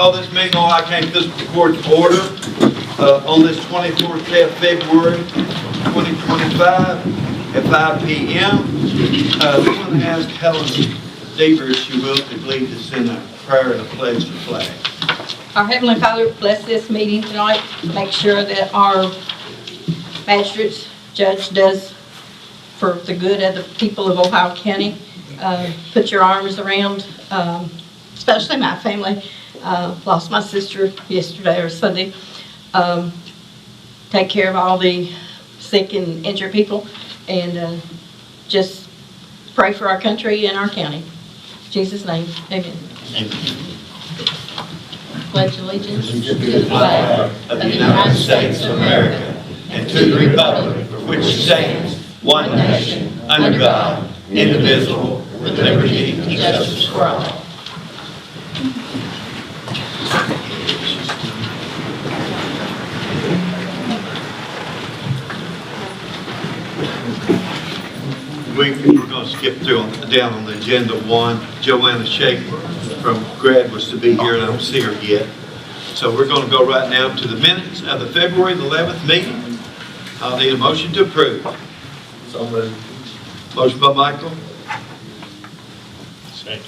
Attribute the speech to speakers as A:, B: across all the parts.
A: Call this meeting of Ohio County Fiscal Court to order on this 24th day of February 2025 at 5 p.m. We want to ask Helen Deaver, if she will, to lead us in a prayer and a pledge to flag.
B: Our Heavenly Father, bless this meeting tonight. Make sure that our magistrates, judge does for the good of the people of Ohio County. Put your arms around, especially my family. Lost my sister yesterday or Sunday. Take care of all the sick and injured people, and just pray for our country and our county. In Jesus' name, amen.
A: Amen.
B: Pledge allegiance
A: To the flag of the United States of America and to the republic for which it stands, one nation, under God, indivisible, with liberty and justice for all. We're going to skip down on the agenda one. Joanna Shaker from Grad was to be here, and I don't see her yet. So we're going to go right now to the minutes of the February the 11th meeting. I'll need a motion to approve.
C: So moved.
A: Motion by Michael.
C: Second.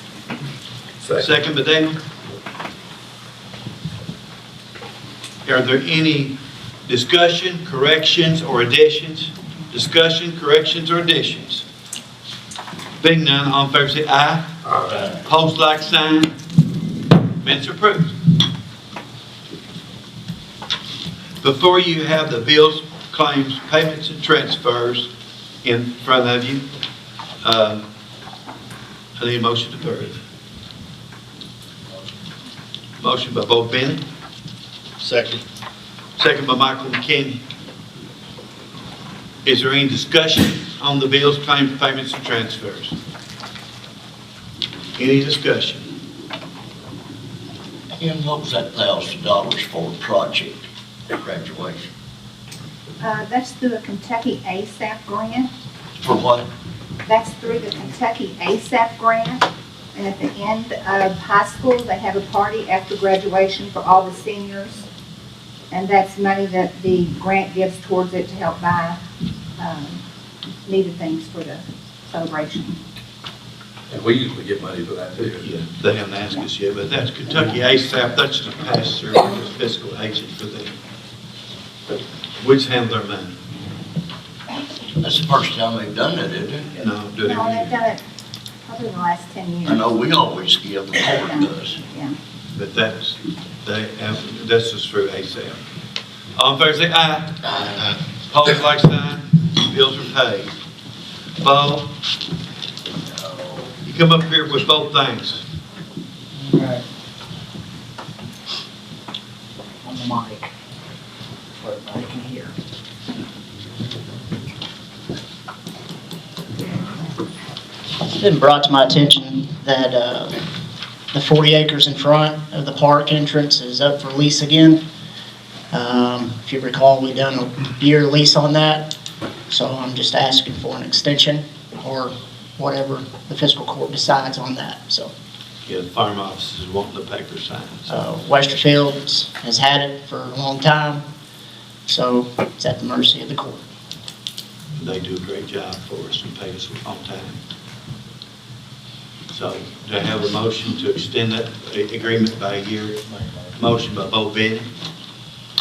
A: Second by Daniel. Are there any discussion, corrections, or additions? Discussion, corrections, or additions? Being none, all in favor say aye.
C: Aye.
A: Opposed, like sign. Minutes are approved. Before you have the bills, claims, payments, and transfers in front of you, I need a motion to approve. Motion by Bo Bennett.
C: Second.
A: Second by Michael McKinney. Is there any discussion on the bills, claims, payments, and transfers? Any discussion?
D: And what was that $1,000 for a project at graduation?
E: That's through a Kentucky ASAP grant.
D: For what?
E: That's through the Kentucky ASAP grant. And at the end of high school, they have a party after graduation for all the seniors. And that's money that the grant gives towards it to help buy needed things for the celebration.
C: And we usually get money for that too.
A: Yeah, they haven't asked us yet, but that's Kentucky ASAP. That's just a pass-through, we're just fiscal agent for them. We just handle their money.
D: That's the first time they've done that, isn't it?
A: No, do it
E: No,
A: every
E: they've
A: year.
E: done it probably in the last 10 years.
D: I know we always give, the court does.
E: Yeah.
A: But that's just through ASAP. All in favor say aye.
D: Aye.
A: Opposed, like sign. Bills are paid. Bo, you come up here with both things.
F: Right. On the mic, so everybody can hear. It's been brought to my attention that the 40 acres in front of the park entrance is up for lease again. If you recall, we done a year lease on that, so I'm just asking for an extension or whatever the fiscal court decides on that. So
A: Yeah, the farm office is wanting the paper signed. So.
F: Westerfield has had it for a long time, so it's at the mercy of the court.
A: They do a great job for us and pay us on time. So, do I have a motion to extend that agreement by a year? Motion by Bo Bennett,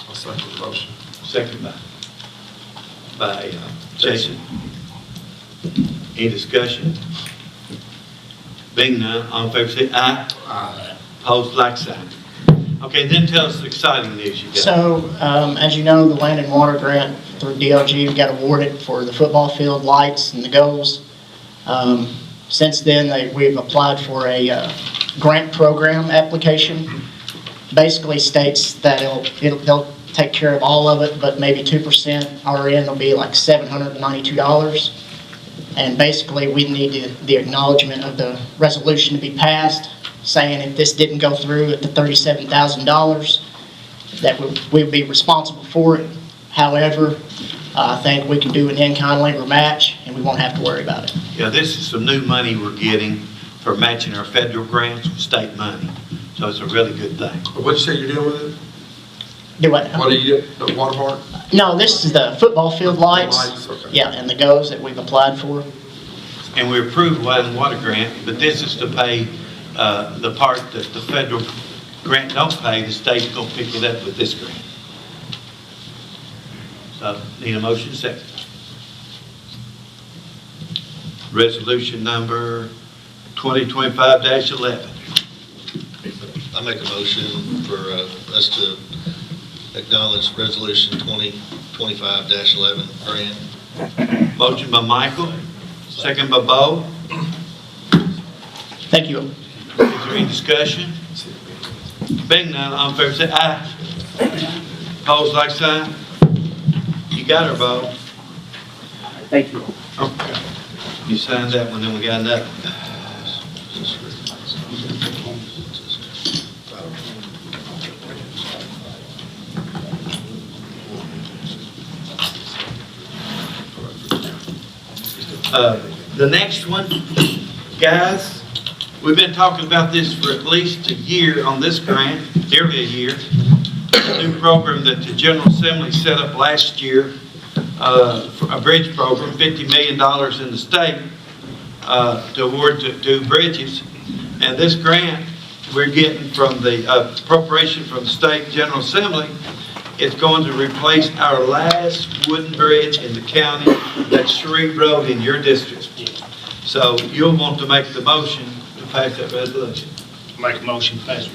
C: I'll second the motion.
A: second by Jason. Any discussion? Being none, all in favor say aye.
C: Aye.
A: Opposed, like sign. Okay, then tell us the exciting news you got.
F: So, as you know, the Land and Water Grant through DLG got awarded for the football field lights and the goals. Since then, we've applied for a grant program application. Basically states that they'll take care of all of it, but maybe 2%. Our end will be like $792. And basically, we need the acknowledgement of the resolution to be passed, saying if this didn't go through at the $37,000, that we would be responsible for it. However, I think we can do an in-kind labor match, and we won't have to worry about it.
A: Yeah, this is some new money we're getting for matching our federal grants with state money. So it's a really good thing.
C: What'd you say you're doing with it?
F: Do what?
C: What are you, the water park?
F: No, this is the football field lights.
C: Lights, okay.
F: Yeah, and the goes that we've applied for.
A: And we approved Land and Water grant, but this is to pay the part that the federal grant don't pay. The state's gonna pick it up with this grant. So, need a motion second. Resolution number 2025-11.
G: I make a motion for us to acknowledge Resolution 2025-11 grant.
A: Motion by Michael, second by Bo.
F: Thank you.
A: Is there any discussion? Being none, all in favor say aye. Opposed, like sign. You got her, Bo.
F: Thank you.
A: Okay. You signed that one, then we got another. The next one, guys, we've been talking about this for at least a year on this grant, nearly a year. A new program that the General Assembly set up last year, for a bridge program, $50 million in the state to award to bridges. And this grant we're getting from the appropriation from the state General Assembly, it's going to replace our last wooden bridge in the county, that's Shreve Road in your district. So you'll want to make the motion to pass that resolution.
H: Make a motion to pass it.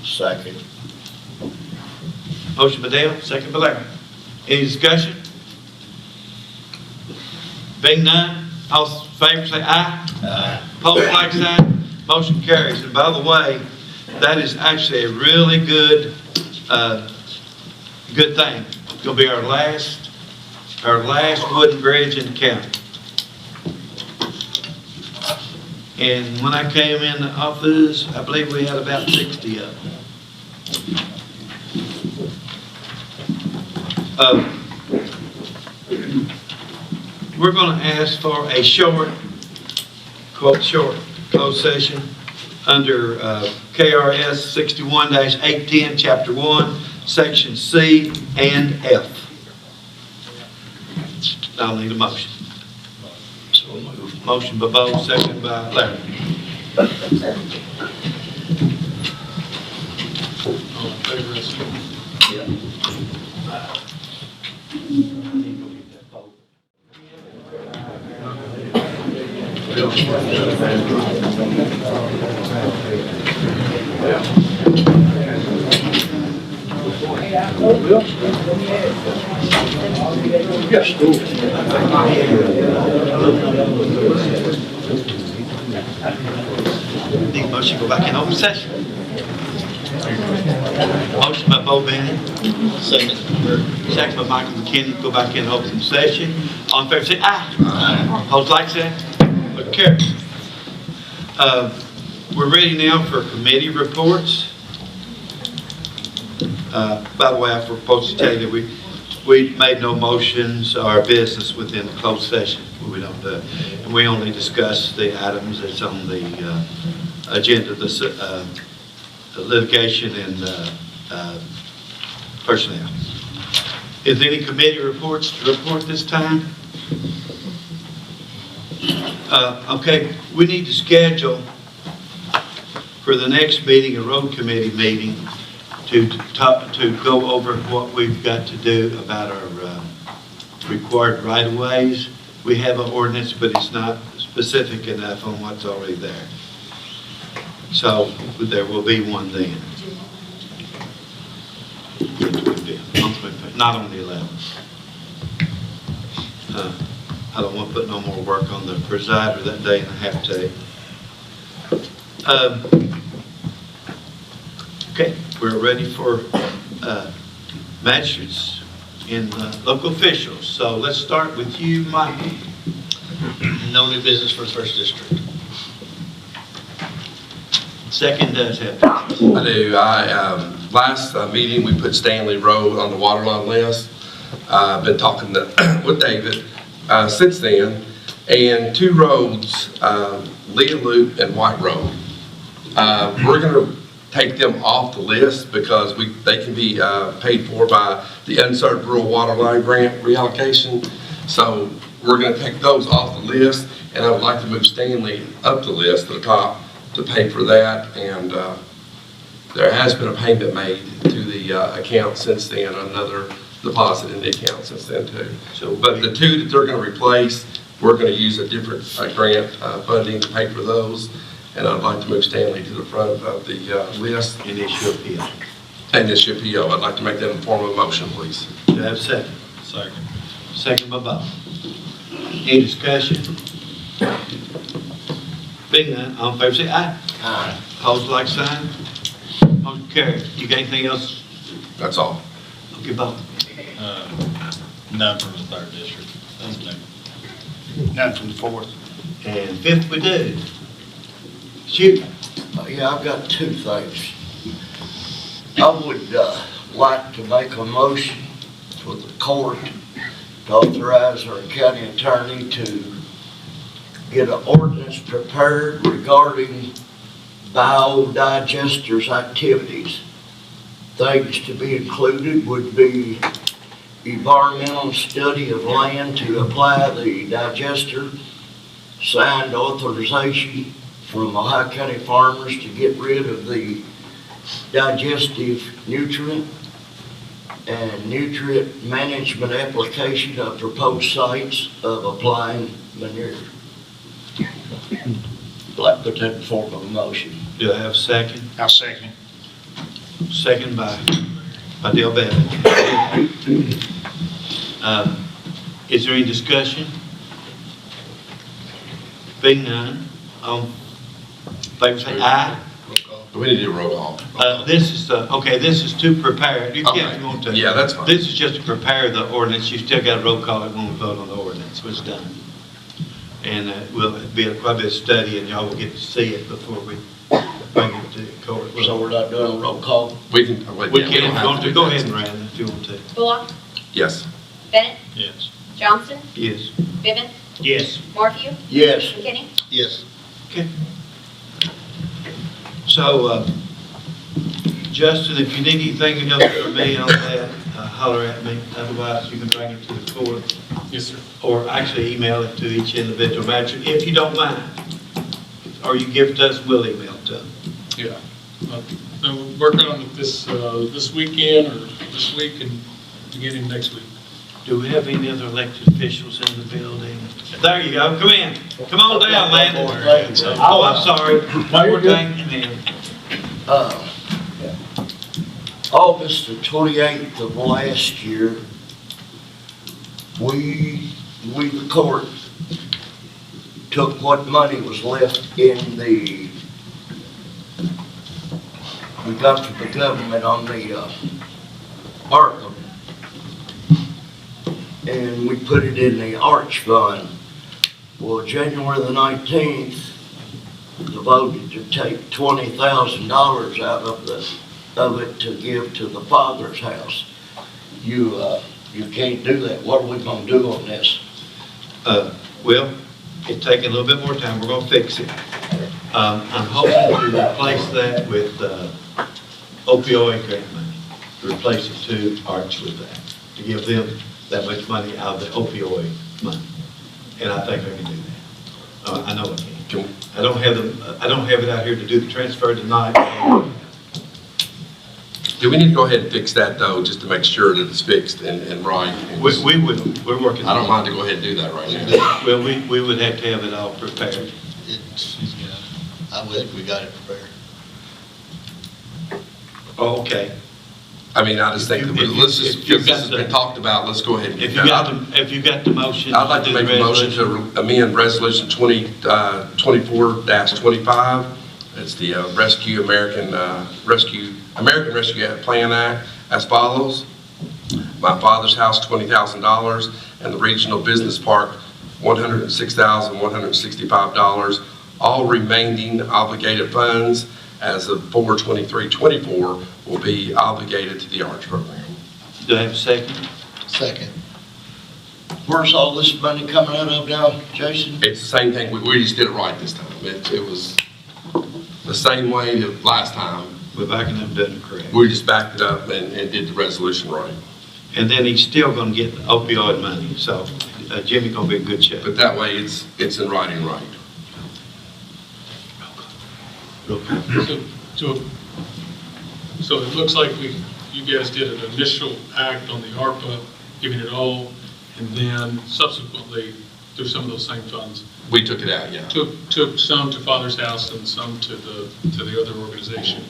D: Second.
A: Motion by Dale, second by Larry. Any discussion? Being none, all in favor say aye.
D: Aye.
A: Opposed, like sign. Motion carries. And by the way, that is actually a really good thing. It's gonna be our last wooden bridge in the county. And when I came in the office, I believe we had about 60 of them. We're going to ask for a short, quote, short closed session under KRS 61-810, Chapter 1, Section C and F. I'll need a motion.
D: So moved.
A: Motion by Bo, second by Larry.
H: All in favor, say
A: Need a motion to go back in open session. Motion by Bo Bennett,
G: Second.
A: second by Michael McKinney, go back in open session. All in favor say aye. Opposed, like sign. Look, carry. We're ready now for committee reports. By the way, I propose to tell you that we made no motions or business within the closed session. We don't do it. And we only discuss the items that's on the agenda, the litigation and personnel. Is there any committee reports to report this time? Okay, we need to schedule for the next meeting, a road committee meeting, to go over what we've got to do about our required right-of-ways. We have an ordinance, but it's not specific enough on what's already there. So there will be one then. Not on the 11th. I don't want to put no more work on the presider that day, and I have to. Okay, we're ready for magistrates and local officials. So let's start with you, Michael.
G: No new business for the first district.
A: Second does have.
C: I do. Last meeting, we put Stanley Road on the water line list. I've been talking with David since then. And two roads, Leah Loop and White Road, We're gonna take them off the list because they can be paid for by the unserved rural water line grant reallocation. So we're gonna take those off the list, and I would like to move Stanley up the list to the top to pay for that. And there has been a payment made to the account since then, another deposit in the account since then too. So, but the two that they're gonna replace, we're gonna use a different grant funding to pay for those. And I'd like to move Stanley to the front of the list.
A: And issue appeal.
C: And issue PO. I'd like to make that in the form of a motion, please.
A: Do I have a second?
H: Second.
A: Second by Bob. Any discussion? Being none, all in favor say aye.
D: Aye.
A: Opposed, like sign. Motion carried. You got anything else?
C: That's all.
A: Okay, Bob.
H: None from the third district. None from the fourth.
A: And fifth we do. Shoot.
D: Yeah, I've got two things. I would like to make a motion for the court to authorize our county attorney to get an ordinance prepared regarding biodigesters activities. Things to be included would be environmental study of land to apply the digester, signed authorization from Ohio County farmers to get rid of the digestive nutrient, and nutrient management application of proposed sites of applying manure. I'd like to put that in form of a motion.
A: Do I have a second?
H: I'll second.
A: Second by Dale Babbitt. Is there any discussion? Being none, all in favor say aye.
C: We need to do a roll call.
A: This is this is to prepare. You can if
C: Okay.
A: you want to.
C: Yeah, that's fine.
A: This is just to prepare the ordinance. You still got a roll call when we vote on the ordinance, so it's done. And will be quite a bit of study, and y'all will get to see it before we bring it to court.
D: So we're not doing a roll call?
C: We can.
A: We
C: yeah,
A: can, if
C: don't
A: you
C: have
A: want to,
C: do
A: go
C: that.
A: ahead and Ryan, if you want to.
I: Bullock,
C: Yes.
I: Bennett,
H: Yes.
I: Johnson,
A: Yes.
I: Vivens,
H: Yes.
I: Morphew,
D: Yes.
I: McKinney.
G: Yes.
A: Okay. So, Justin, if you need anything else from me on that, holler at me. Otherwise, you can bring it to the court,
H: Yes, sir.
A: or actually email it to each individual magistrate, if you don't mind. Or you give it to us, we'll email it to them.
J: Yeah. I'm working on it this weekend or this week and beginning next week.
A: Do we have any other elected officials in the building? There you go, come in. Come on down, Landon. Oh, I'm sorry. One more thing, and then
D: August the 28th of last year, we the court took what money was left in we got from the government on the ARPA, and we put it in the Arch Fund. Well, January the 19th, they voted to take $20,000 out of it to give to the Father's House. You can't do that. What are we gonna do on this?
A: well, it's taking a little bit more time. We're gonna fix it. I'm hoping to replace that with opioid grant money, to replace it to Arch with that, to give them that much money out of the opioid money. And I think I can do that. I know I can. I don't have it out here to do the transfer tonight.
C: Do we need to go ahead and fix that though, just to make sure that it's fixed and right?
A: We will. We're working.
C: I don't mind to go ahead and do that right now.
A: Well, we would have to have it all prepared.
G: I think we got it prepared.
A: Oh, okay.
C: I mean, I just think that let's just, because this has been talked about, let's go ahead and get
A: If you
C: that.
A: got the motion.
C: I'd like to make a motion to amend Resolution 24-25. It's the American Rescue Plan Act as follows. My Father's House, $20,000, and the Regional Business Park, $106,165. All remaining obligated funds as of 4/23/24 will be obligated to the Arch program.
A: Do I have a second?
D: Second. Where's all this money coming out of now, Jason?
C: It's the same thing, we just did it right this time. It was, the same way that last time.
A: We're backing up, doing it correct.
C: We just backed it up and did the resolution right.
A: And then he's still gonna get the opioid money, so Jimmy's gonna be in good shape.
C: But that way, it's in writing right.
J: So it looks like you guys did an initial act on the ARPA, giving it all, and then subsequently, through some of those same funds,
C: We took it out, yeah.
J: took some to Father's House and some to the other organization.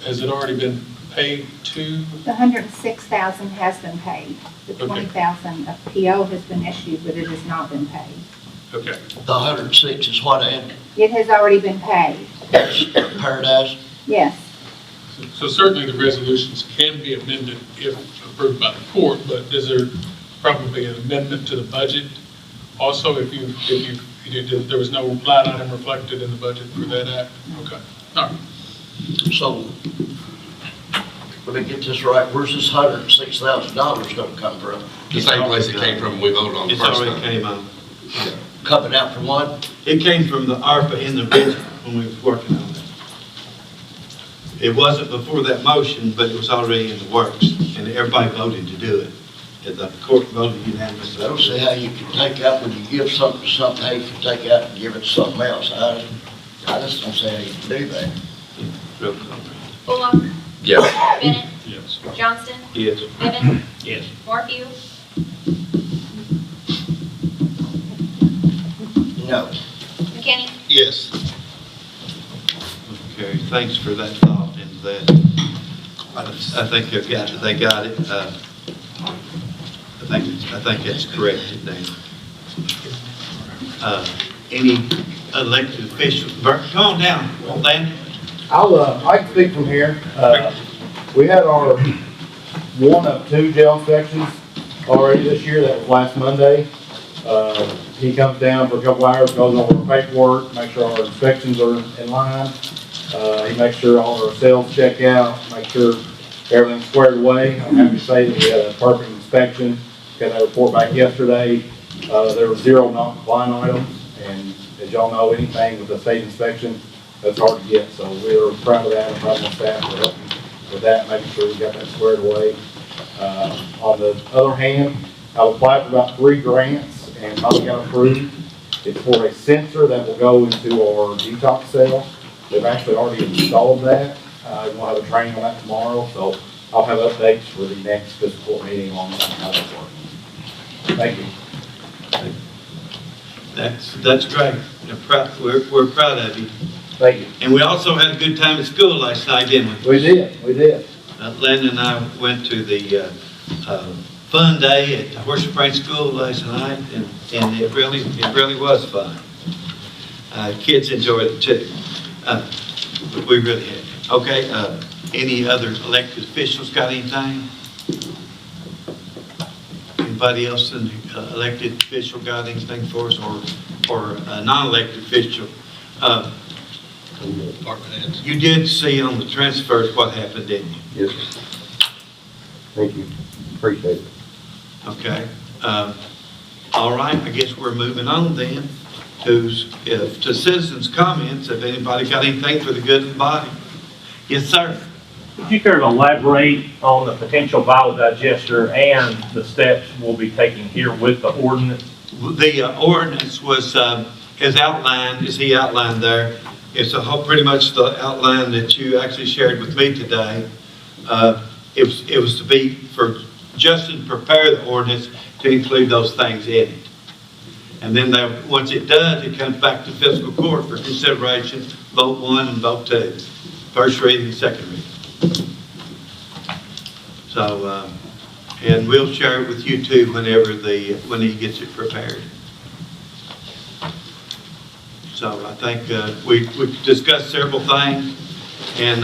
J: Has it already been paid to?
E: The 106,000 has been paid. The
J: Okay.
E: 20,000 of PO has been issued, but it has not been paid.
J: Okay.
D: The 106 is what, Ann?
E: It has already been paid,
D: Paradise?
E: yes.
J: So certainly the resolutions can be amended if approved by the court, but is there probably an amendment to the budget? Also, if there was no line item reflected in the budget for that act? Okay, all right.
D: So, let me get this right, where's this $106,000 gonna come from?
C: The same place it came from when we voted on the
A: It's
C: first
A: already
C: time.
A: came out.
D: Coming out from what?
A: It came from the ARPA in the original when we was working on it. It wasn't before that motion, but it was already in the works, and everybody voted to do it. And the court voted unanimously.
D: I don't see how you can take out, when you give something to something, how you can take out and give it to something else. I just don't see how you can do that.
A: Real comprehensive.
I: Bullock,
C: Yeah.
I: Bennett,
J: Yes.
I: Johnston,
A: Yes.
I: Gibbon,
H: Yes.
I: Morphew,
D: No.
I: McKinney.
G: Yes.
A: Okay, thanks for that thought and that. I think they got it. I think that's corrected now. Any elected officials, Bert, come on down, Landon.
K: I can speak from here. We had our one of two jail inspections already this year. That was last Monday. He comes down for a couple hours, goes over our paperwork, makes sure our inspections are in line. He makes sure all our sales check out, make sure everything's squared away. I'm happy to say that we had a perfect inspection. Got that report back yesterday. There were 0 non-compliant items, and as y'all know, anything with a state inspection, that's hard to get. So we're proud of that, and proud of my staff for helping with that, making sure we got that squared away. On the other hand, I've applied for about 3 grants and probably got approved. It's for a sensor that will go into our detox cell. They've actually already installed that. We'll have a training on that tomorrow, so I'll have updates for the next fiscal court meeting on how that's working. Thank you.
A: That's great. We're proud of you.
K: Thank you.
A: And we also had a good time at school last night, didn't we?
K: We did.
A: Landon and I went to the fun day at the Horse Spring School last night, and it really was fun. Kids enjoyed it too. We really had. Okay, any other elected officials got anything? Anybody else in the elected official got anything for us, or a non-elected official?
G: Department heads.
A: You did see on the transfers what happened, didn't you?
K: Yes, sir. Thank you. Appreciate it.
A: Okay. All right, I guess we're moving on then to citizens' comments. If anybody got anything for the good of the body? Yes, sir.
L: Could you care to elaborate on the potential biodigester and the steps we'll be taking here with the ordinance?
A: The ordinance was, as he outlined there, it's pretty much the outline that you actually shared with me today. It was to be for Justin to prepare the ordinance to include those things in it. And then once it does, it comes back to fiscal court for consideration, vote 1 and vote 2. First reading, second reading. So, and we'll share it with you too when he gets it prepared. So I think we discussed several things, and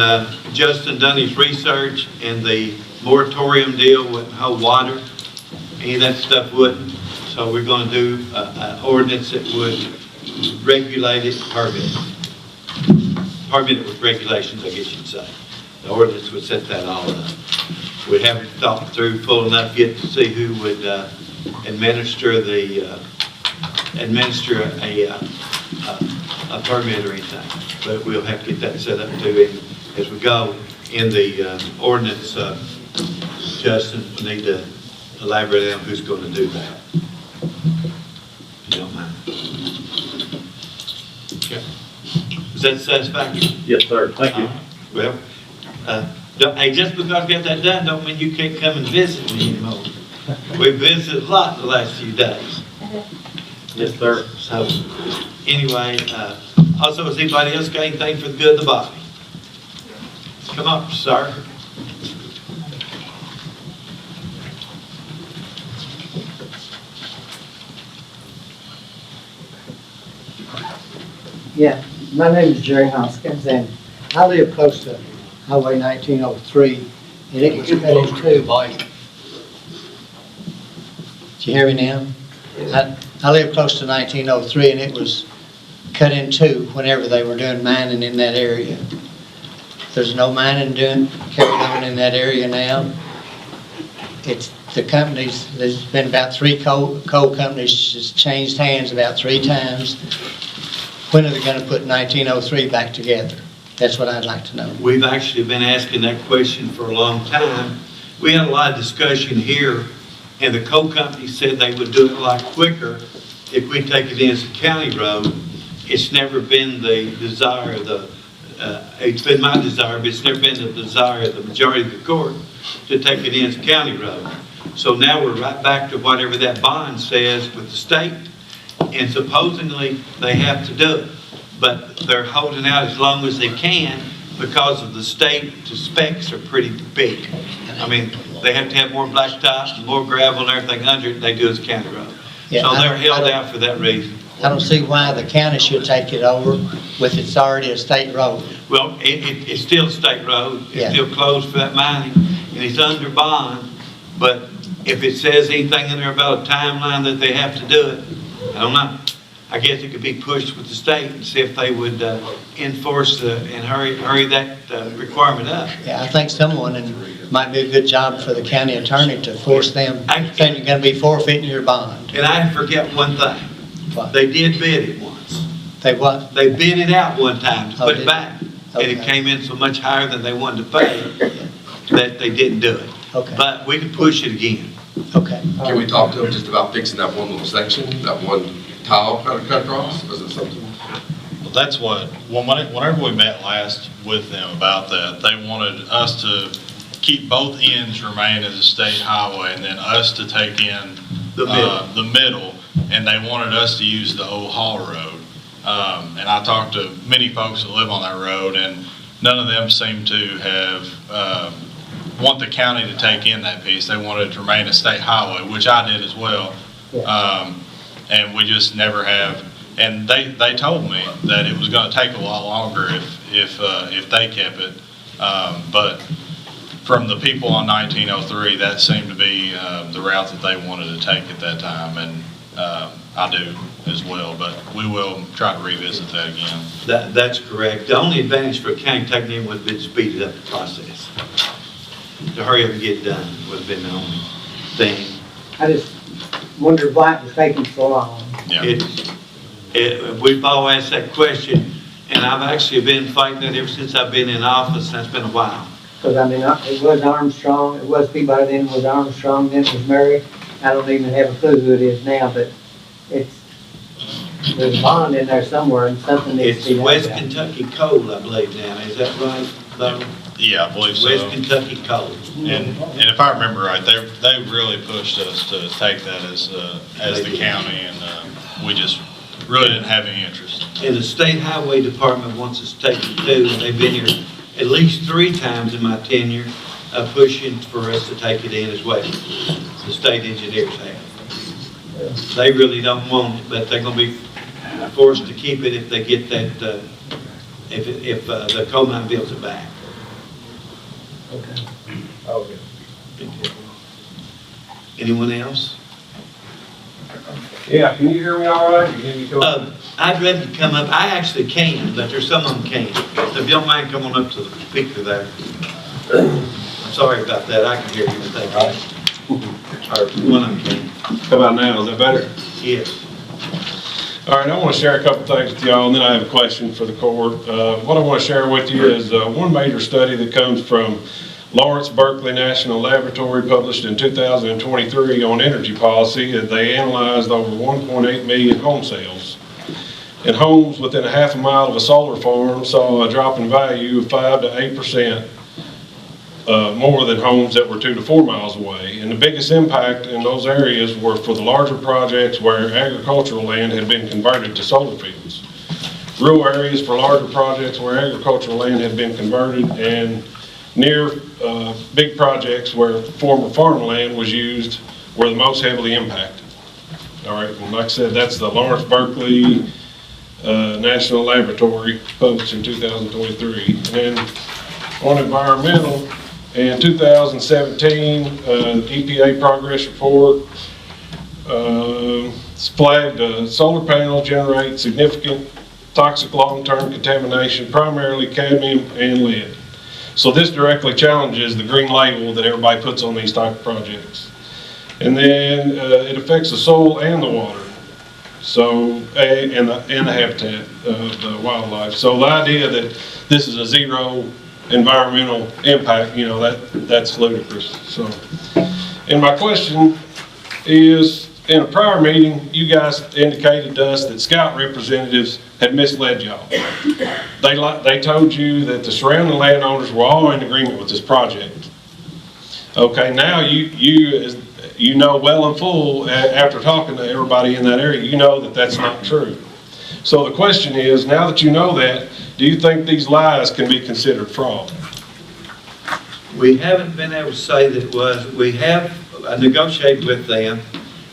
A: Justin done his research, and the moratorium deal wouldn't hold water. Any of that stuff wouldn't. So we're going to do an ordinance that would regulate it, permit it with regulations, I guess you'd say. The ordinance would set that all up. We haven't thought through full enough yet to see who would administer a permit or anything. but we'll have to get that set up too as we go. In the ordinance, Justin, we need to elaborate on who's going to do that. If you don't mind. Okay. Is that satisfactory?
L: Yes, sir. Thank you.
A: Well, hey, just because I got that done don't mean you can't come and visit me anymore. We visited a lot the last few days.
L: Yes, sir.
A: So, anyway, also, has anybody else got anything for the good of the body? Come up, sir.
I: Yeah, my name is Jerry Hoskins, and I live close to Highway 1903, and it was cut in two. Did you hear me now? I live close to 1903, and it was cut in two whenever they were doing mining in that area. There's no mining carried on in that area now. It's the companies, there's been about 3 coal companies just changed hands about 3 times. When are they going to put 1903 back together? That's what I'd like to know.
A: We've actually been asking that question for a long time. We had a lot of discussion here, and the coal company said they would do it a lot quicker if we take it in as a county road. It's never been the desire of the, it's been my desire, but it's never been the desire of the majority of the court to take it in as a county road. So now we're right back to whatever that bond says with the state, and supposedly they have to do it. But they're holding out as long as they can because of the state. The specs are pretty big. I mean, they have to have more blacktop and more gravel and everything under it than they do as a county road.
I: Yeah,
A: So they're held out for that reason.
I: I don't see why the county should take it over with it's already a state road.
A: Well, it's still a state road. It's
I: Yeah.
A: still closed for that mining, and it's under bond. But if it says anything in there about a timeline that they have to do it, I don't know. I guess it could be pushed with the state and see if they would enforce and hurry that requirement up.
I: Yeah, I think someone, and it might be a good job for the county attorney to force them, saying you're going to be forfeiting your bond.
A: And I forget one thing.
I: What?
A: They did bid it once.
I: They what?
A: They bid it out one time to
I: Oh,
A: put
I: did
A: it back. And it
I: Okay.
A: came in so much higher than they wanted to pay that they didn't do it.
I: Okay.
A: But we could push it again.
I: Okay.
C: Can we talk to them just about fixing that one little section, that one tile kind of cut across? Was it something?
H: Well, that's whenever we met last with them about that, they wanted us to keep both ends remain as a state highway and then us to take in
A: The middle.
H: the middle, and they wanted us to use the old Hall Road. And I talked to many folks that live on that road, and none of them seem to have want the county to take in that piece. They wanted it to remain a state highway, which I did as well. And we just never have. And they told me that it was going to take a lot longer if they kept it. But from the people on 1903, that seemed to be the route that they wanted to take at that time, and I do as well. But we will try to revisit that again.
A: That's correct. The only advantage for a county taking in would have been to speed up the process. To hurry up and get it done would have been the only thing.
I: I just wondered why it was taking so long.
H: Yeah.
A: We've all asked that question, and I've actually been fighting it ever since I've been in office. That's been a while.
I: Because, I mean, it was Armstrong, it was Peabody, then it was Armstrong, then it was Murray. I don't even have a clue who it is now, but there's a bond in there somewhere and something needs
A: It's
I: to be done.
A: West
I: about it.
A: Kentucky Coal, I believe now. Is that right, Larry?
H: Yeah, I believe so.
A: West Kentucky Coal.
H: And if I remember right, they really pushed us to take that as the county, and we just really didn't have any interest.
A: And the State Highway Department wants us to take it too, and they've been here at least 3 times in my tenure pushing for us to take it in as well. The state engineers have. They really don't want it, but they're going to be forced to keep it if they get that, if the coal mine builds it back.
I: Okay.
A: Anyone else?
M: Yeah, can you hear me all right? Can you go?
A: I'd rather you come up. I actually can, but there's some of them can't. So if you don't mind coming up to the speaker there. I'm sorry about that. I can hear you with that, right? Or one of them can.
M: How about now? Is that better?
A: Yes.
N: All right, I want to share a couple things with y'all, and then I have a question for the court. What I want to share with you is one major study that comes from Lawrence Berkeley National Laboratory, published in 2023 on energy policy. They analyzed over 1.8 million home sales. And homes within a half a mile of a solar farm saw a drop in value of 5 to 8%. More than homes that were 2 to 4 miles away. And the biggest impact in those areas were for the larger projects where agricultural land had been converted to solar fields. Rural areas for larger projects where agricultural land had been converted, and near big projects where former farmland was used were the most heavily impacted. All right, and like I said, that's the Lawrence Berkeley National Laboratory, published in 2023. And then on environmental, in 2017, EPA progress report flagged solar panels generate significant toxic long-term contamination, primarily cadmium and lead. So this directly challenges the green label that everybody puts on these type of projects. And then it affects the soil and the water, so and the habitat of the wildlife. So the idea that this is a zero environmental impact, you know, that's ludicrous. So, and my question is, in a prior meeting, you guys indicated to us that Scout representatives had misled y'all. They told you that the surrounding landowners were all in agreement with this project. Okay, now you know well and full, after talking to everybody in that area, you know that that's not true. So the question is, now that you know that, do you think these lies can be considered fraud?
A: We haven't been able to say that it was. We have negotiated with them,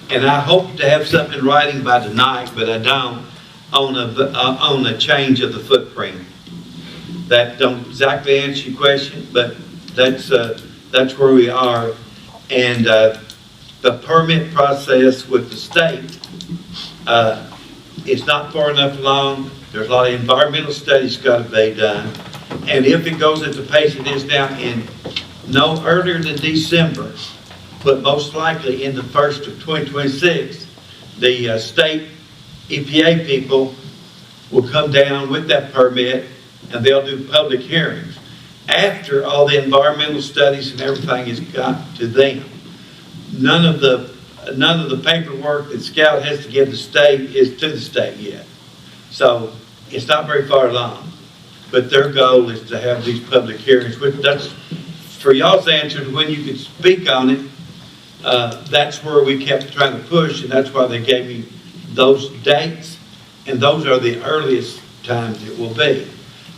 A: and I hope to have something in writing by tonight, but I don't, on a change of the footprint. That don't exactly answer your question, but that's where we are. And the permit process with the state is not far enough along. There's a lot of environmental studies got to be done. And if it goes at the pace it is now, in no earlier than December, but most likely in the first of 2026, the state EPA people will come down with that permit and they'll do public hearings. After all the environmental studies and everything is got to them, none of the paperwork that Scout has to give the state is to the state yet. So it's not very far along, but their goal is to have these public hearings, which that's for y'all's answer to when you could speak on it. That's where we kept trying to push, and that's why they gave me those dates, and those are the earliest times it will be.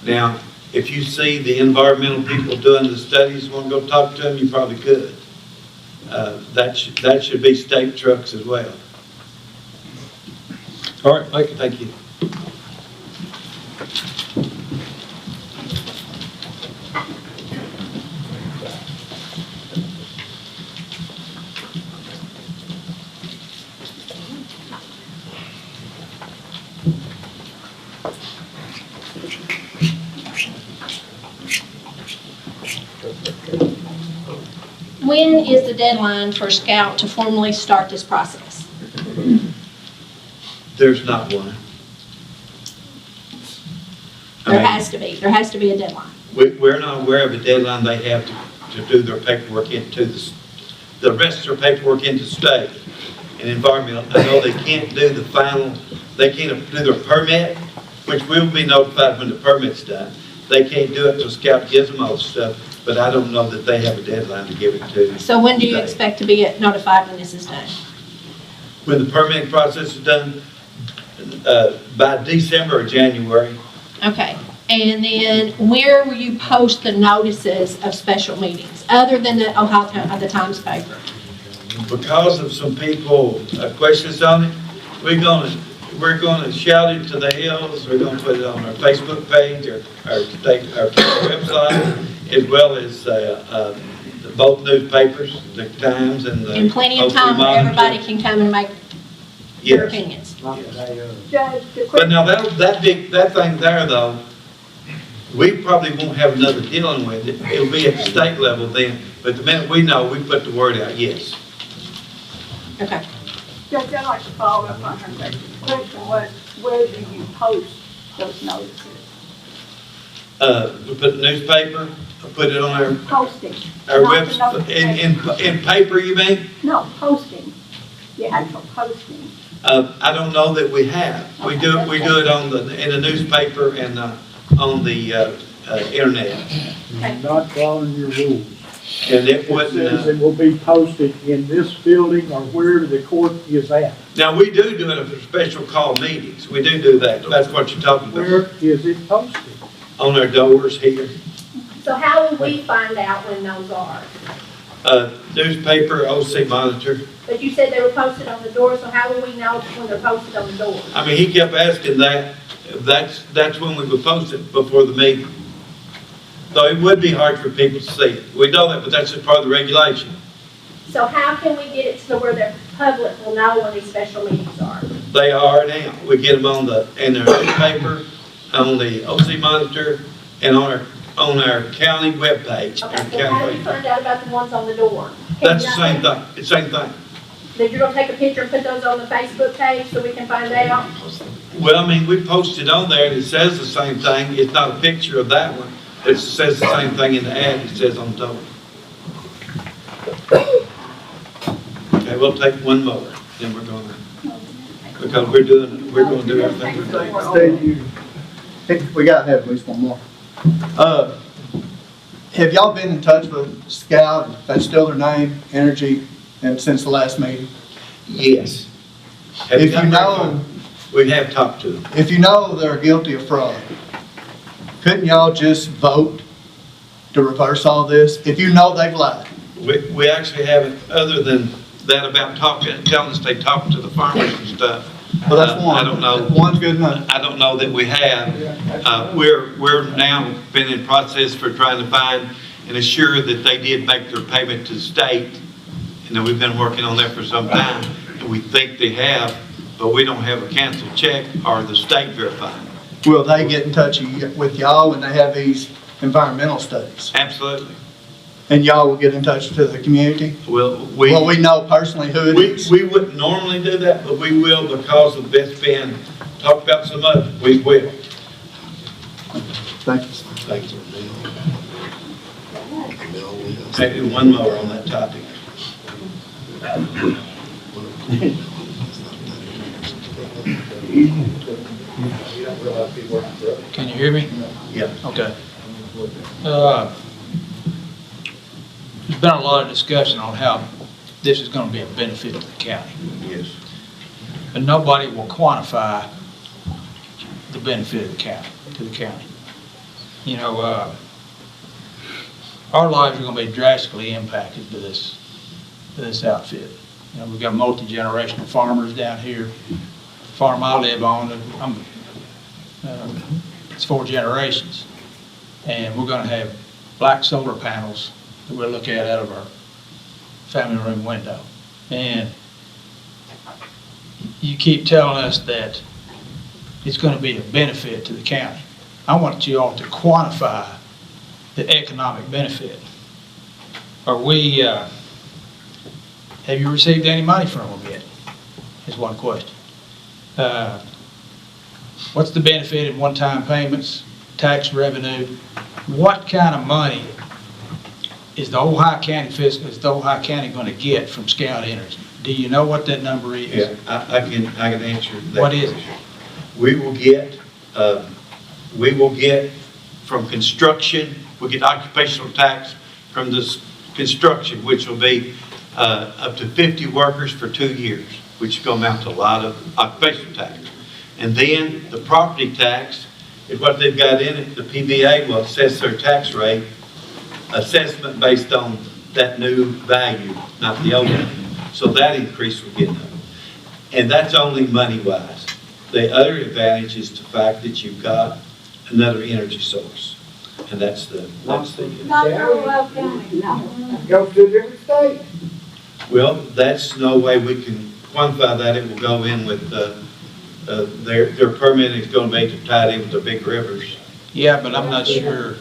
A: Now, if you see the environmental people doing the studies, want to go talk to them, you probably could. That should be state trucks as well.
N: All right, thank you.
A: Thank you.
O: When is the deadline for Scout to formally start this process?
A: There's not one.
O: There has to be. There has to be a deadline.
A: We're not aware of a deadline they have to do their paperwork into the rest of their paperwork into state and environmental. I know they can't do the final, they can't do their permit, which will be notified when the permit's done. They can't do it until Scout gives them all the stuff, but I don't know that they have a deadline to give it to.
O: So when do you expect to be notified when this is done?
A: When the permitting process is done, by December or January.
O: Okay. And then where will you post the notices of special meetings, other than the Ohio the Times paper?
A: Because of some people questions on it, we're gonna shout it to the hills. We're gonna put it on our Facebook page, our website, as well as both newspapers, the Times and the.
O: And plenty of time where everybody can come and make their opinions.
A: But now that thing there though, we probably won't have another dealing with it. It'll be at the state level then. But the minute we know, we put the word out. Yes.
O: Okay.
P: Judge, I'd like to follow up on her question. What Where do you post those notices?
A: We put the newspaper, put it on
P: Posting.
A: our
P: Not the
A: website, in paper, you mean?
P: No, posting, the actual posting.
A: I don't know that we have. We do it in the newspaper and on the internet.
Q: You're not following your rules.
A: And it
Q: It
A: wouldn't,
Q: says it will be posted in this building or where the court is at.
A: now, we do it for special call meetings. We do that. That's what you're talking about.
Q: Where is it posted?
A: On our doors here.
O: So how will we find out when those are?
A: Newspaper, OC Monitor.
O: But you said they were posted on the door, so how will we know when they're posted on the door?
A: I mean, he kept asking that. That's when we would post it, before the meeting. So it would be hard for people to see it. We know that, but that's just part of the regulation.
O: So how can we get it to where the public will know when these special meetings are?
A: They are now. We get them in the newspaper, on the OC Monitor, and on our county webpage.
O: Okay, so how do you find out about the ones on the door?
A: That's the same thing. It's the same thing.
O: Then you're gonna take a picture and put those on the Facebook page so we can find out?
A: Well, I mean, we posted on there and it says the same thing. It's not a picture of that one. It says the same thing in the ad. It says on the door. Okay, we'll take one more, then we're gonna, because we're gonna do everything we're doing.
F: Steve, we gotta have at least one more. Have y'all been in touch with Scout, if that's still their name, Energy, and since the last meeting?
A: Yes.
F: If you know,
A: We have talked to them.
F: if you know they're guilty of fraud, couldn't y'all just vote to reverse all this? If you know they've lied.
A: We actually haven't, other than that about telling us they talked to the farmers and stuff.
F: Well, that's one.
A: I don't know.
F: One's good enough.
A: I don't know that we have. We're now been in process for trying to find and assure that they did make their payment to the state. And then we've been working on that for some time. And we think they have, but we don't have a canceled check or the state verifying.
F: Will they get in touch with y'all when they have these environmental studies?
A: Absolutely.
F: And y'all will get in touch to the community?
A: Well,
F: we know personally who it is?
A: We wouldn't normally do that, but we will because of this being talked about so much. We will.
F: Thank you.
A: Thank you. Maybe one more on that topic.
R: Can you hear me?
A: Yeah.
R: Okay. There's been a lot of discussion on how this is going to be a benefit to the county.
A: Yes.
R: But nobody will quantify the benefit of the county, to the county. You know, our lives are going to be drastically impacted by this outfit. You know, we've got multi-generational farmers down here. The farm I live on, it's 4 generations. And we're going to have black solar panels that we'll look at out of our family room window. And you keep telling us that it's going to be a benefit to the county. I want you all to quantify the economic benefit. Are we, have you received any money from them yet? Is one question. What's the benefit in one-time payments, tax revenue? What kind of money is the Ohio County going to get from Scout Energy? Do you know what that number is?
A: Yeah, I can answer that.
R: What is it?
A: We will get from construction, we'll get occupational tax from this construction, which will be up to 50 workers for 2 years, which is going to amount to a lot of occupational tax. And then the property tax is what they've got in it. The PBA will assess their tax rate, assessment based on that new value, not the old one. So that increase we're getting. And that's only money-wise. The other advantage is the fact that you've got another energy source. And that's the
P: Not Ohio County, no.
Q: Go to a different state.
A: well, that's no way we can quantify that. It will go in with their permit is going to be tied in with the big rivers.
R: Yeah, but I'm not sure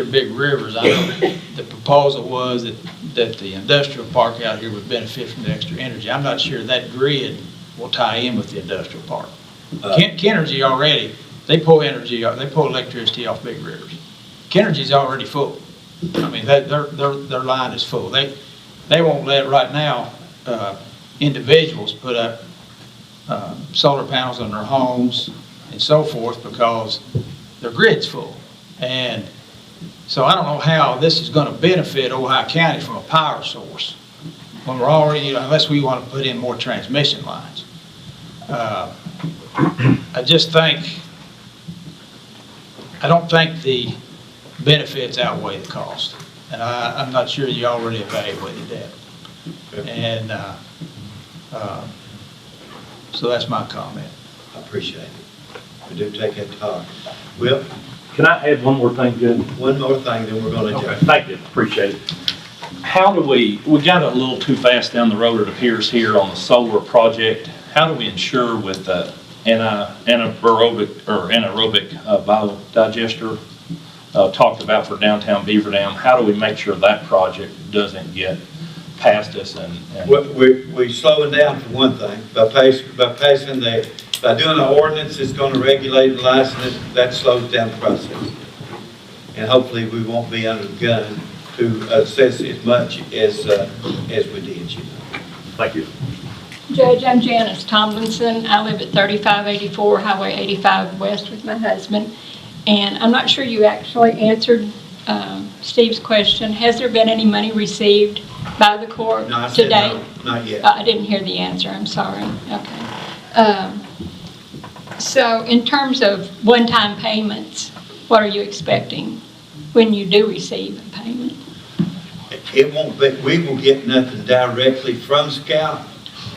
R: Big Rivers, I know the proposal was that the industrial park out here would benefit from the extra energy. I'm not sure that grid will tie in with the industrial park. Kenergy already, they pull electricity off big rivers. Kenergy's already full. I mean, their line is full. They won't let, right now, individuals put up solar panels on their homes and so forth because their grid's full. And so I don't know how this is going to benefit Ohio County from a power source when we're already, unless we want to put in more transmission lines. I don't think the benefits outweigh the cost. And I'm not sure you already evaluated that. And so that's my comment.
A: I appreciate it. We do take that talk. Will?
M: Can I add one more thing, Judge?
A: One more thing, then we're going to
M: Okay, thank you, appreciate it. How do we got a little too fast down the road, it appears, here on the solar project. How do we ensure with the anaerobic biodigester talked about for downtown Beaver Dam, how do we make sure that project doesn't get past us?
A: We're slowing down for one thing, by doing an ordinance that's going to regulate and license it, that slows down the process. And hopefully we won't be under the gun to assess as much as we did,
M: Thank you.
B: Judge, I'm Janice Tomlinson. I live at 3584 Highway 85 West with my husband. And I'm not sure you actually answered Steve's question. Has there been any money received by the court to date?
A: No, not yet.
B: I didn't hear the answer, I'm sorry. Okay. So in terms of one-time payments, what are you expecting when you do receive a payment?
A: It won't be, we will get nothing directly from Scout.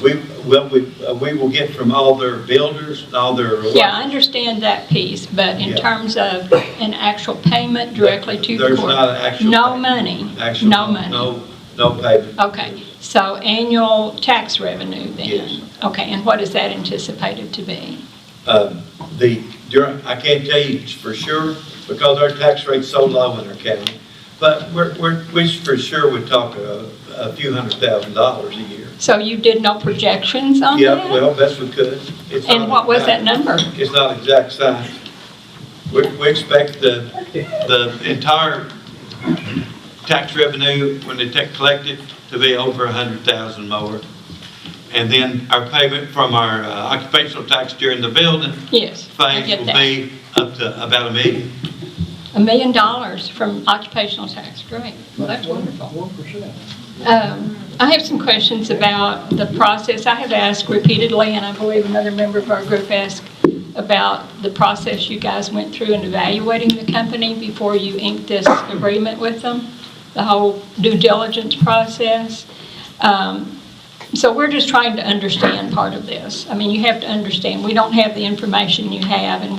A: We will get from all their builders and all their...
B: Yeah, I understand that piece, but in terms of an actual payment directly to the court?
A: There's not an actual
B: no
A: payment.
B: money?
A: Actual,
B: no money?
A: No payment.
B: Okay, so annual tax revenue then?
A: Yes.
B: Okay, and what is that anticipated to be?
A: I can't tell you for sure because our tax rate's so low in our county, but we for sure would talk a few $100,000 a year.
B: So you did no projections on that?
A: Yeah, well, best we could.
B: And what was that number?
A: It's not exact science. We expect the entire tax revenue, when they collect it, to be over 100,000 more. And then our payment from our occupational tax during the building phase will be up to about $1 million.
B: $1 million from occupational tax, great. Well, that's wonderful. 1%. I have some questions about the process. I have asked repeatedly, and I believe another member of our group asked about the process you guys went through in evaluating the company before you inked this agreement with them, the whole due diligence process. So we're just trying to understand part of this. I mean, you have to understand, we don't have the information you have, and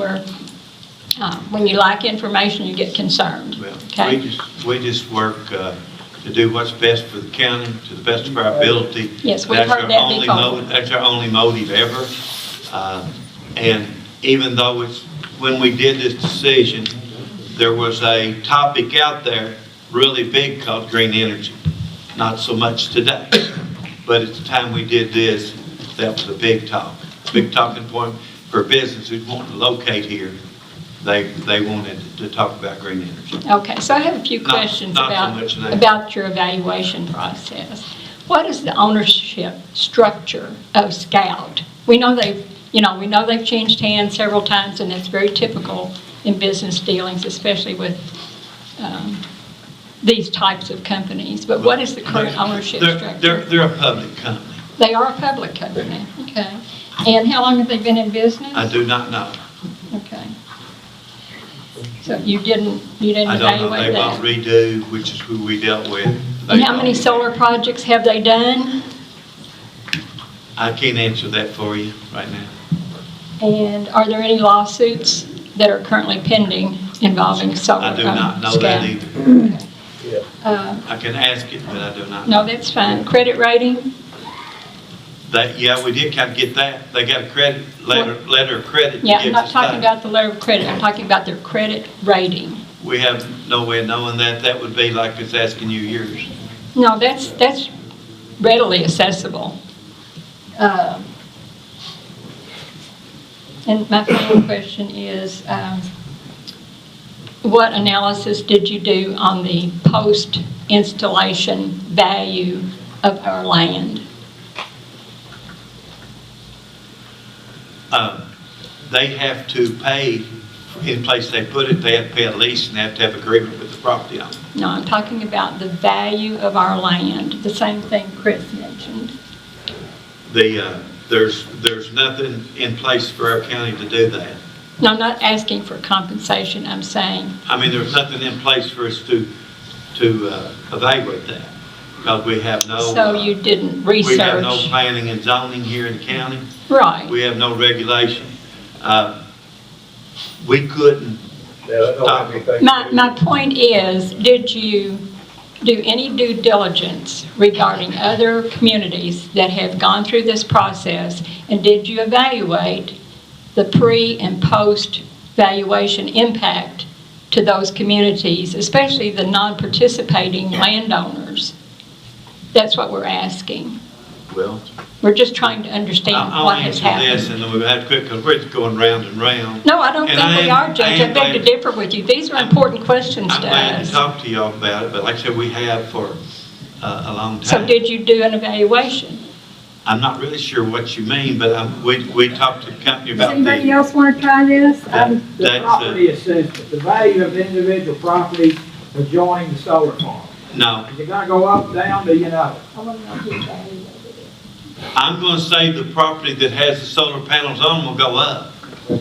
B: when you lack information, you get concerned.
A: Well,
B: okay?
A: we just work to do what's best for the county to the best of our ability.
B: Yes, we've heard that before.
A: That's our only motive ever. And even though when we did this decision, there was a topic out there really big called green energy. Not so much today. But at the time we did this, that was a big talking point for businesses wanting to locate here. They wanted to talk about green energy.
B: Okay, so I have a few questions about your evaluation process. What is the ownership structure of Scout? We know they've changed hands several times, and it's very typical in business dealings, especially with these types of companies, but what is the current ownership structure?
A: They're a public company.
B: They are a public company, okay. And how long have they been in business?
A: I do not know.
B: Okay. So you didn't
A: I don't know.
B: evaluate
A: They won't redo, which is who we dealt with.
B: And how many solar projects have they done?
A: I can't answer that for you right now.
B: And are there any lawsuits that are currently pending involving solar?
A: I do not know that either.
B: Okay.
A: I can ask it, but I do not.
B: No, that's fine. Credit rating?
A: Yeah, we did kind of get that. They got a letter of credit.
B: Yeah, I'm not talking about the letter of credit. I'm talking about their credit rating.
A: We have no way of knowing that. That would be like us asking you yours.
B: No, that's readily accessible. And my final question is, what analysis did you do on the post-installation value of our land?
A: They have to pay, in place they put it, they have to pay a lease and they have to have agreement with the property owner.
B: No, I'm talking about the value of our land, the same thing Chris mentioned.
A: There's nothing in place for our county to do that.
B: No, I'm not asking for compensation, I'm saying.
A: I mean, there's nothing in place for us to evaluate that, because we have no.
B: So you didn't research?
A: We have no planning and zoning here in the county.
B: Right.
A: We have no regulation. We couldn't stop it.
B: My point is, did you do any due diligence regarding other communities that have gone through this process, and did you evaluate the pre and post valuation impact to those communities, especially the non-participating landowners? That's what we're asking.
A: Well,
B: we're just trying to understand what has happened.
A: I'll answer this, and then we'll have to quit, because we're just going round and round.
B: No, I don't think we are, Judge. I beg to differ with you. These are important questions to us.
A: I'm glad to talk to y'all about it, but like I said, we have for a long time.
B: So did you do an evaluation?
A: I'm not really sure what you mean, but we talked to the company about
P: Does anybody else want to try this?
Q: The property assessment, the value of the individual properties adjoining the solar farm.
A: No.
Q: Is it gonna go up, down, do you know?
A: I'm going to say the property that has the solar panels on them will go up. I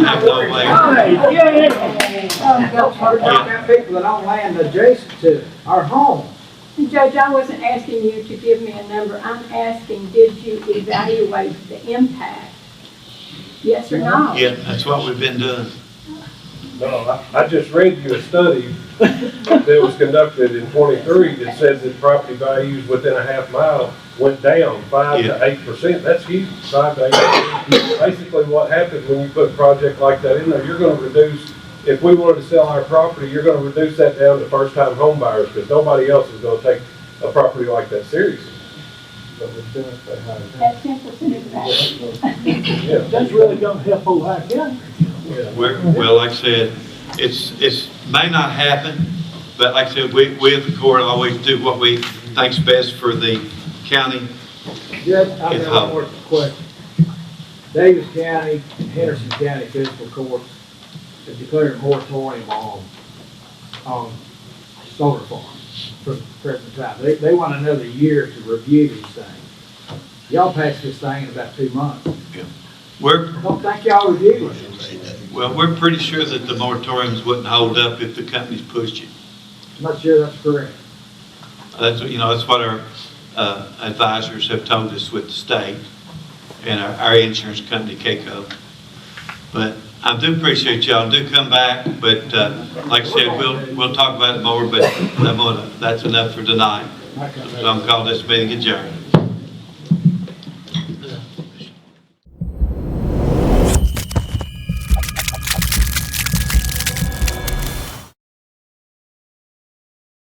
A: have no way.
Q: Got people that own land adjacent to our home.
P: Judge, I wasn't asking you to give me a number. I'm asking, did you evaluate the impact? Yes or no?
A: Yeah, that's what we've been doing.
N: No, I just read you a study that was conducted in '23 that says that property values within a half mile went down 5 to 8%. That's huge, 5 to 8%. Basically what happens when you put a project like that in there, you're going to reduce, if we wanted to sell our property, you're going to reduce that down to first-time home buyers, because nobody else is going to take a property like that seriously.
P: That's 10% of that.
Q: That's really gonna help Ohio County.
A: Well, like I said, it may not happen, but like I said, we at the court always do what we think's best for the county.
Q: Judge, I've got one more question. Davis County and Henderson County Fiscal Courts have declared a moratorium on solar farms for the present time. They want another year to review these things. Y'all passed this thing in about 2 months.
A: Yeah.
Q: I don't think y'all reviewed it.
A: Well, we're pretty sure that the moratoriums wouldn't hold up if the companies pushed it.
Q: I'm not sure that's correct.
A: That's what our advisors have told us with the state and our insurance company, KCO. But I do appreciate y'all. Do come back, but like I said, we'll talk about it more. But that's enough for tonight. So I'm calling this meeting adjourned.